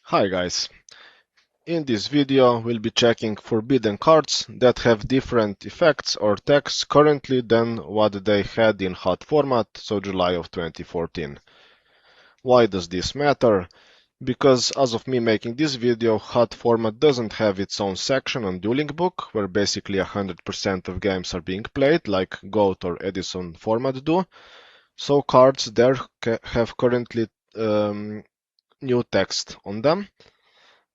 Hi guys, in this video we'll be checking forbidden cards that have different effects or text currently than what they had in H.A.T format, so July of 2014. Why does this matter? Because as of me making this video, H.A.T format doesn't have its own section on Dueling Book, where basically 100% of games are being played, like GOAT or Edison format do, so cards there have currently new text on them.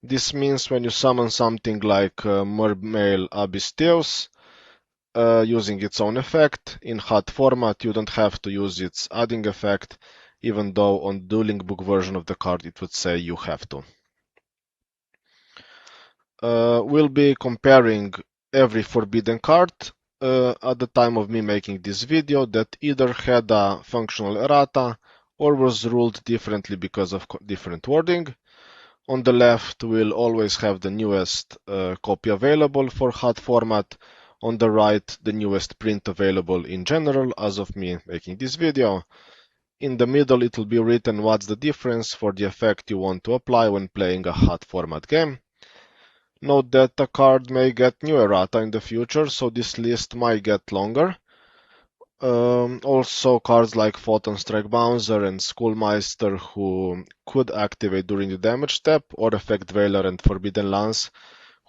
This means when you summon something like Mermail Abysteus using its own effect, in H.A.T format you don't have to use its adding effect, even though on Dueling Book version of the card it would say you have to. We'll be comparing every forbidden card at the time of me making this video that either had a functional errata or was ruled differently because of different wording. On the left, we'll always have the newest copy available for H.A.T format. On the right, the newest print available in general, as of me making this video. In the middle, it will be written what's the difference for the effect you want to apply when playing a H.A.T format game. Note that a card may get new errata in the future, so this list might get longer. Also, cards like Photon Strike Bouncer and Schoolmeister, who could activate during the damage step, or Effect Veiler and Forbidden Lance,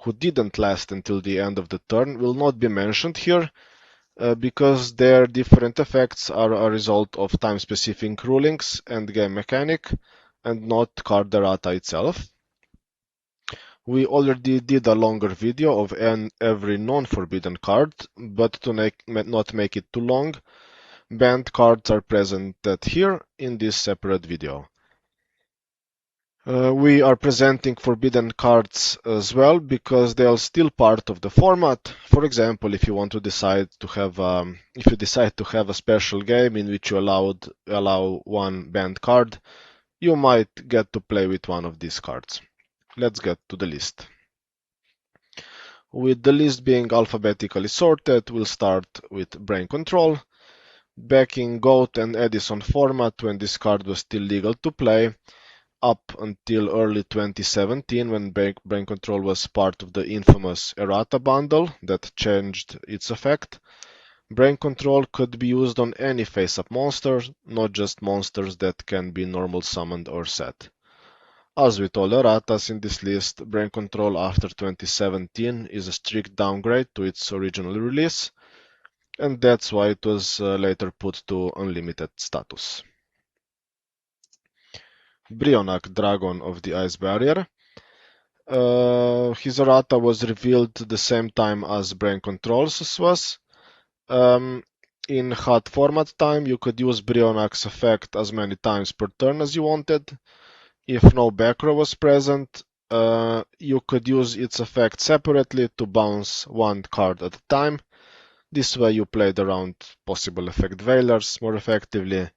who didn't last until the end of the turn, will not be mentioned here, because their different effects are a result of time-specific rulings and game mechanic, and not card errata itself. We already did a longer video of every non-forbidden card, but to not make it too long, banned cards are presented here in this separate video. We are presenting forbidden cards as well because they are still part of the format. For example, if you want to decide to have a special game in which you allow one banned card, you might get to play with one of these cards. Let's get to the list. With the list being alphabetically sorted, we'll start with Brain Control. Back in GOAT and Edison format, when this card was still legal to play, up until early 2017, when Brain Control was part of the infamous errata bundle that changed its effect, Brain Control could be used on any face-up monster, not just monsters that can be normal summoned or set. As with all erratas in this list, Brain Control after 2017 is a strict downgrade to its original release, and that's why it was later put to unlimited status. Brionac, Dragon of the Ice Barrier. His errata was revealed the same time as Brain Control's was. In H.A.T format time, you could use Brionac's effect as many times per turn as you wanted. If no back row was present, you could use its effect separately to bounce one card at a time. This way you played around possible effect veilers more effectively.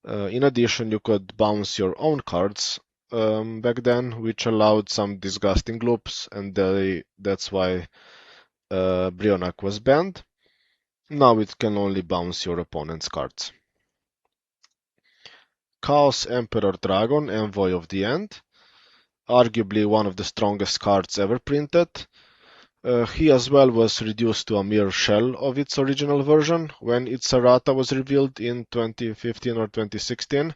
In addition, you could bounce your own cards back then, which allowed some disgusting loops, and that's why Brionac was banned. Now it can only bounce your opponent's cards. Chaos Emperor Dragon, Envoy of the End. Arguably one of the strongest cards ever printed. He as well was reduced to a mere shell of its original version when its errata was revealed in 2015 or 2016.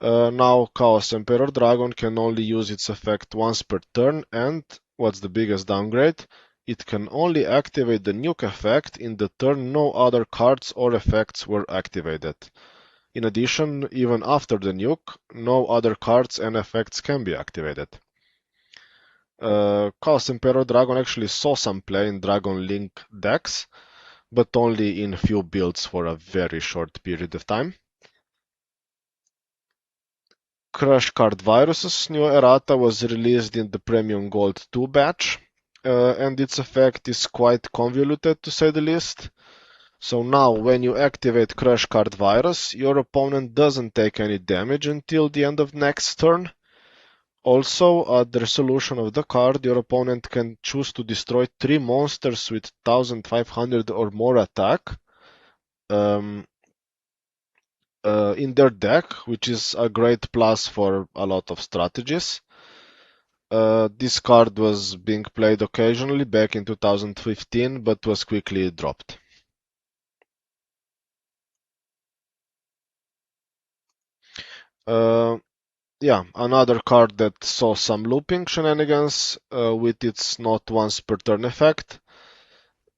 Now Chaos Emperor Dragon can only use its effect once per turn, and, what's the biggest downgrade, it can only activate the nuke effect in the turn no other cards or effects were activated. In addition, even after the nuke, no other cards and effects can be activated. Chaos Emperor Dragon actually saw some play in Dragon Link decks, but only in few builds for a very short period of time. Crush Card Virus's new errata was released in the Premium Gold 2 batch, and its effect is quite convoluted to say the least. So now, when you activate Crush Card Virus, your opponent doesn't take any damage until the end of next turn. Also, at the resolution of the card, your opponent can choose to destroy 3 monsters with 1500 or more attack. in their deck, which is a great plus for a lot of strategies. This card was being played occasionally back in 2015, but was quickly dropped. Yeah, another card that saw some looping shenanigans with its not once per turn effect.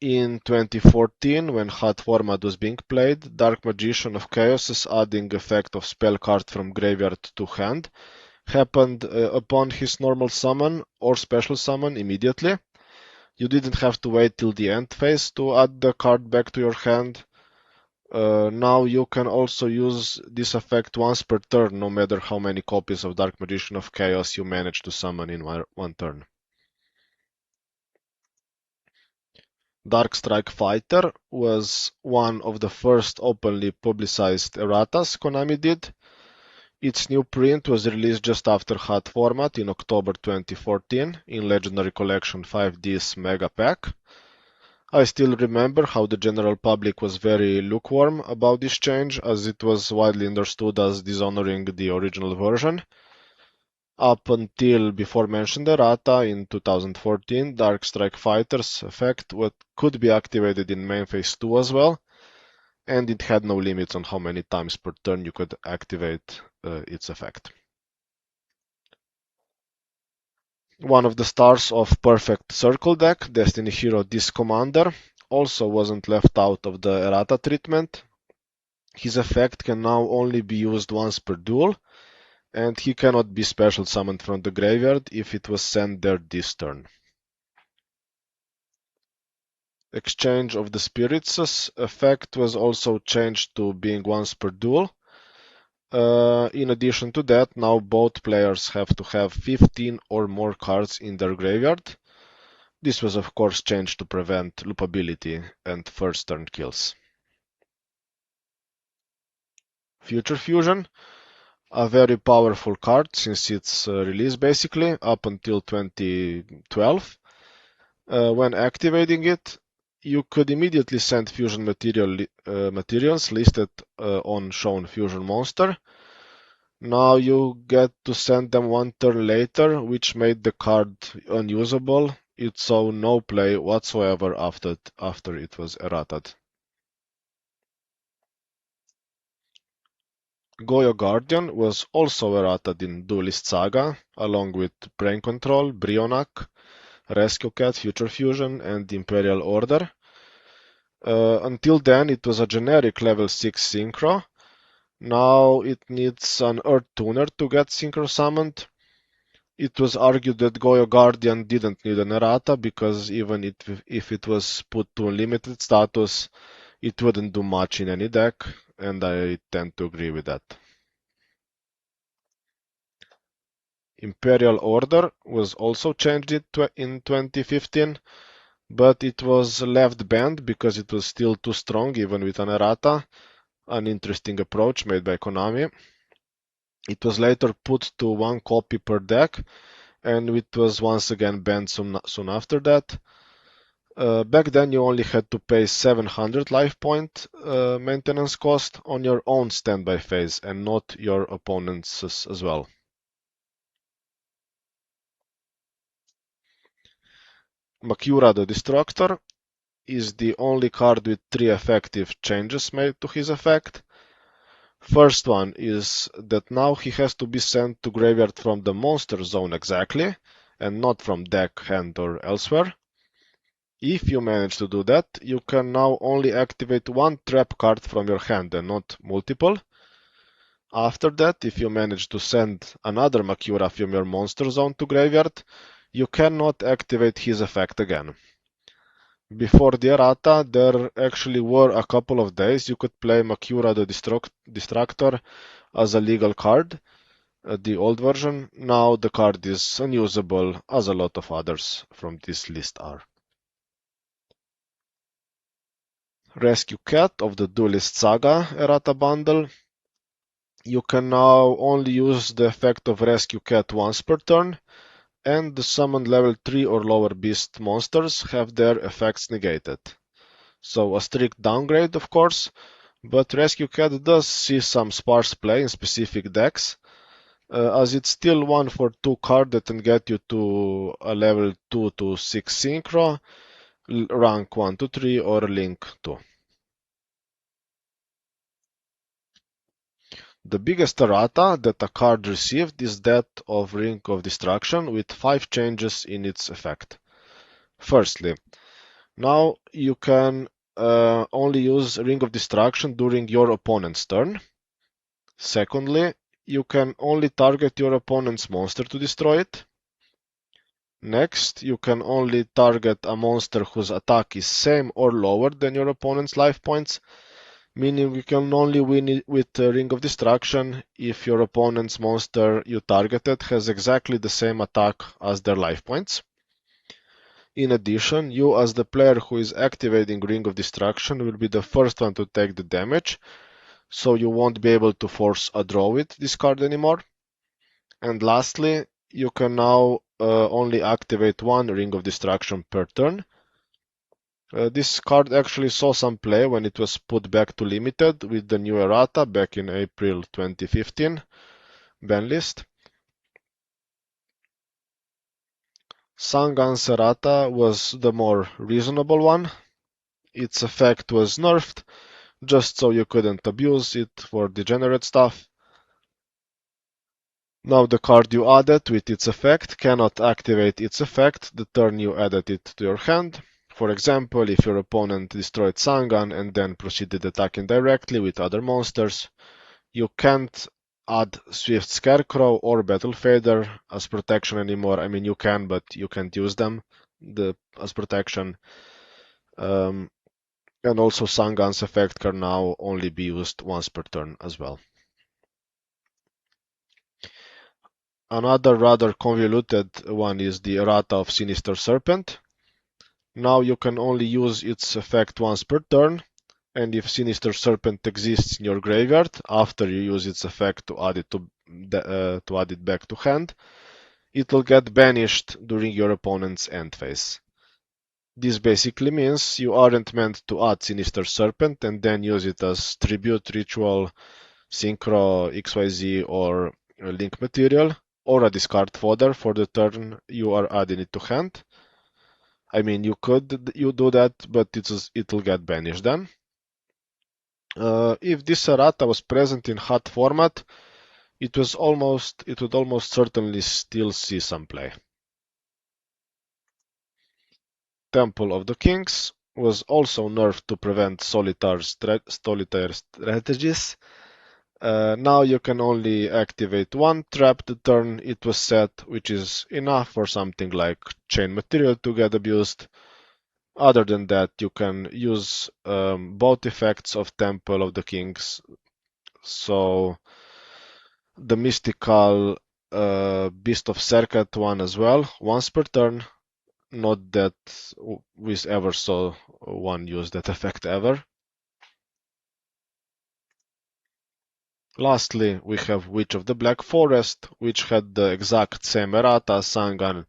In 2014, when H.A.T format was being played, Dark Magician of Chaos's adding effect of spell card from graveyard to hand happened upon his normal summon or special summon immediately. You didn't have to wait till the end phase to add the card back to your hand. Now you can also use this effect once per turn, no matter how many copies of Dark Magician of Chaos you manage to summon in one turn. Dark Strike Fighter was one of the first openly publicized erratas Konami did. Its new print was released just after H.A.T format in October 2014 in Legendary Collection 5D's Mega Pack. I still remember how the general public was very lukewarm about this change, as it was widely understood as dishonoring the original version. Up until before mentioned errata in 2014, Dark Strike Fighter's effect could be activated in main phase 2 as well, and it had no limits on how many times per turn you could activate its effect. One of the stars of Perfect Circle deck, Destiny Hero Disc Commander, also wasn't left out of the errata treatment. His effect can now only be used once per duel, and he cannot be special summoned from the graveyard if it was sent there this turn. Exchange of the Spirits' effect was also changed to being once per duel. In addition to that, now both players have to have 15 or more cards in their graveyard. This was of course changed to prevent loopability and first turn kills. Future Fusion, a very powerful card since its release basically up until 2012. When activating it, you could immediately send fusion materials listed on shown fusion monster. Now you get to send them one turn later, which made the card unusable. It saw no play whatsoever after it was errated. Goyo Guardian was also errated in Duelist Saga, along with Brain Control, Brionac, Rescue Cat, Future Fusion, and Imperial Order. Until then, it was a generic level 6 synchro. Now it needs an Earth Tuner to get synchro summoned. It was argued that Goyo Guardian didn't need an errata because even if it was put to unlimited status, it wouldn't do much in any deck, and I tend to agree with that. Imperial Order was also changed in 2015, but it was left banned because it was still too strong even with an errata, an interesting approach made by Konami. It was later put to one copy per deck, and it was once again banned soon after that. Back then you only had to pay 700 life point maintenance cost on your own standby phase and not your opponent's as well. Makyura the Destructor is the only card with 3 effective changes made to his effect. First one is that now he has to be sent to graveyard from the monster zone exactly, and not from deck, hand or elsewhere. If you manage to do that, you can now only activate one trap card from your hand and not multiple. After that, if you manage to send another Makyura from your monster zone to graveyard, you cannot activate his effect again. Before the errata, there actually were a couple of days you could play Makyura the Destructor as a legal card, the old version. Now the card is unusable, as a lot of others from this list are. Rescue Cat of the Duelist Saga errata bundle. You can now only use the effect of Rescue Cat once per turn, and the summoned level 3 or lower beast monsters have their effects negated. So a strict downgrade, of course, But Rescue Cat does see some sparse play in specific decks, as it's still 1 for 2 card that can get you to a level 2 to 6 synchro, rank 1 to 3, or link 2. The biggest errata that a card received is that of Ring of Destruction, with 5 changes in its effect. Firstly, now you can only use Ring of Destruction during your opponent's turn. Secondly, you can only target your opponent's monster to destroy it. Next, you can only target a monster whose attack is same or lower than your opponent's life points, meaning you can only win it with Ring of Destruction if your opponent's monster you targeted has exactly the same attack as their life points. In addition, you as the player who is activating Ring of Destruction will be the first one to take the damage, so you won't be able to force a draw with this card anymore. And lastly, you can now only activate 1 Ring of Destruction per turn. This card actually saw some play when it was put back to limited with the new errata back in April 2015 ban list. Sangan's errata was the more reasonable one. Its effect was nerfed, just so you couldn't abuse it for degenerate stuff. Now the card you added with its effect cannot activate its effect the turn you added it to your hand. For example, if your opponent destroyed Sangan and then proceeded attacking directly with other monsters, you can't add Swift Scarecrow or Battle Fader as protection anymore. I mean, you can, but you can't use them as protection. And also Sangan's effect can now only be used once per turn as well. Another rather convoluted one is the errata of Sinister Serpent. Now you can only use its effect once per turn, and if Sinister Serpent exists in your graveyard after you use its effect to add it back to hand, it will get banished during your opponent's end phase. This basically means you aren't meant to add Sinister Serpent and then use it as tribute, ritual, synchro, XYZ, or link material, or a discard fodder for the turn you are adding it to hand. I mean, you do that, but it'll get banished then. If this errata was present in H.A.T format, it would almost certainly still see some play. Temple of the Kings was also nerfed to prevent solitaire strategies. Now you can only activate 1 trap the turn it was set, which is enough for something like chain material to get abused. Other than that, you can use both effects of Temple of the Kings. So the mystical Beast of Serket one as well, once per turn. Not that we ever saw one use that effect ever. Lastly, we have Witch of the Black Forest, which had the exact same errata as Sangan,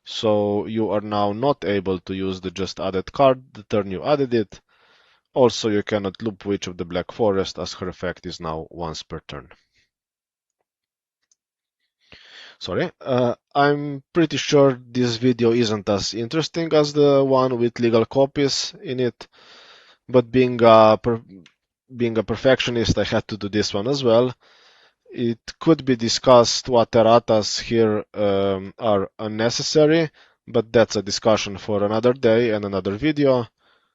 so you are now not able to use the just added card the turn you added it. Also, you cannot loop Witch of the Black Forest as her effect is now once per turn. Sorry, I'm pretty sure this video isn't as interesting as the one with legal copies in it, but being a perfectionist, I had to do this one as well. It could be discussed what erratas here are unnecessary, but that's a discussion for another day and another video.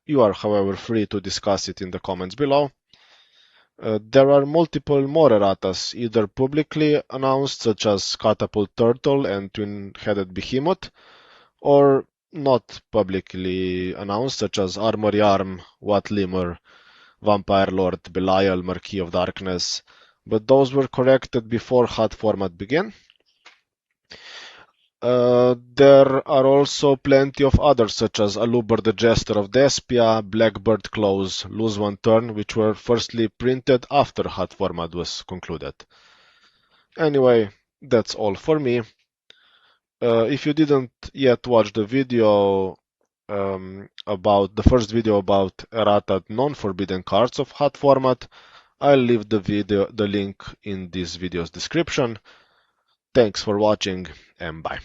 You are, however, free to discuss it in the comments below. There are multiple more erratas, either publicly announced, such as Catapult Turtle and Twin-Headed Behemoth, or not publicly announced, such as Armory Arm, Wat Limmer, Vampire Lord, Belial, Marquis of Darkness, but those were corrected before H.A.T format began. There are also plenty of others, such as Aluber the Jester of Despia, Blackbird Claws, Lose One Turn, which were firstly printed after H.A.T format was concluded. Anyway, that's all for me. If you didn't yet watch the video, about the first video about errata non-forbidden cards of H.A.T format, I'll leave the link in this video's description. Thanks for watching and bye.